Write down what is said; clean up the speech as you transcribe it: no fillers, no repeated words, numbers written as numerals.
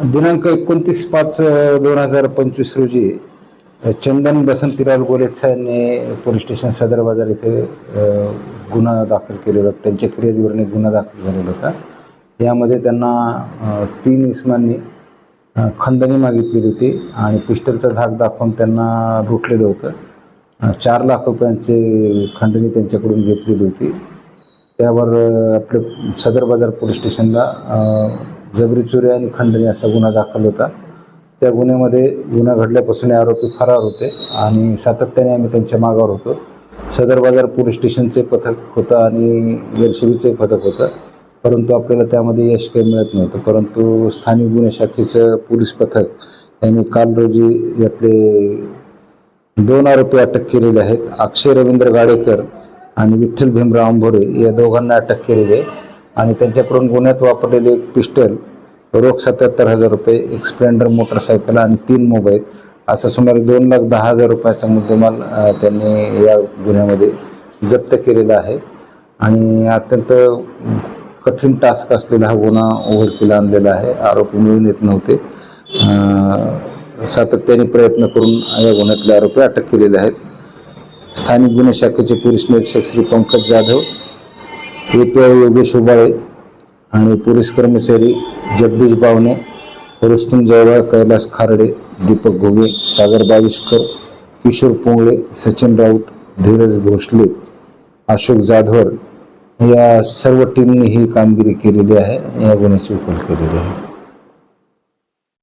दिनांक 29/5/2025 रोजी चंदन बसंतीलाल गोलेत्सा यांनी पोलीस स्टेशन सदर बाजार येथे गुन्हा दाखल केलेला होता. त्यांच्या फिर्यादीवरून एक गुन्हा दाखल झालेला होता. यामध्ये त्यांना 3 इसमांनी खंडणी मागितलेली होती आणि पिस्टलचा धाक दाखवून त्यांना लुटलेलं होतं. 4 लाख रुपयांची खंडणी त्यांच्याकडून घेतलेली होती. त्यावर आपले सदर बाजार पोलीस स्टेशनला जबरी चोरी आणि खंडणी असा गुन्हा दाखल होता. त्या गुन्ह्यामध्ये गुन्हा घडल्यापासून आरोपी फरार होते आणि सातत्याने आम्ही त्यांच्या मागावर होतो. सदर बाजार पोलीस स्टेशनचे पथक होतं आणि एलसीबीचे पथक होतं, परंतु आपल्याला त्यामध्ये यश काही मिळत नव्हतं. परंतु स्थानिक गुन्हे शाखेचं पोलीस पथक यांनी काल रोजी यातले 2 आरोपी अटक केलेले आहेत. अक्षय रवींद्र गाडेकर आणि विठ्ठल भीमराव आंभोरे या दोघांना अटक केलेली आहे आणि त्यांच्याकडून गुन्ह्यात वापरलेले एक पिस्टल, रोख 77,000 रुपये, एक स्प्लेंडर मोटरसायकल आणि 3 मोबाईल असा सुमारे 2,10,000 रुपयाचा मुद्देमाल त्यांनी या गुन्ह्यामध्ये जप्त केलेला आहे. आणि अत्यंत कठीण टास्क असलेला हा गुन्हा उघडकीला आणलेला आहे. आरोपी मिळून येत नव्हते. सातत्याने प्रयत्न करून या गुन्ह्यातले आरोपी अटक केलेले आहेत. स्थानिक गुन्हे शाखेचे पोलीस निरीक्षक श्री पंकज जाधव, API योगेश उबाळे आणि पोलीस कर्मचारी जगदीश बावणे, रुस्तुम जवळ, कैलास खारडे, दीपक घुगे, सागर बाविस्कर, किशोर पोंगळे, सचिन राऊत, धीरज भोसले, अशोक जाधवर या सर्व टीमने ही कामगिरी केलेली आहे. या गुन्ह्याची उकल केलेली आहे.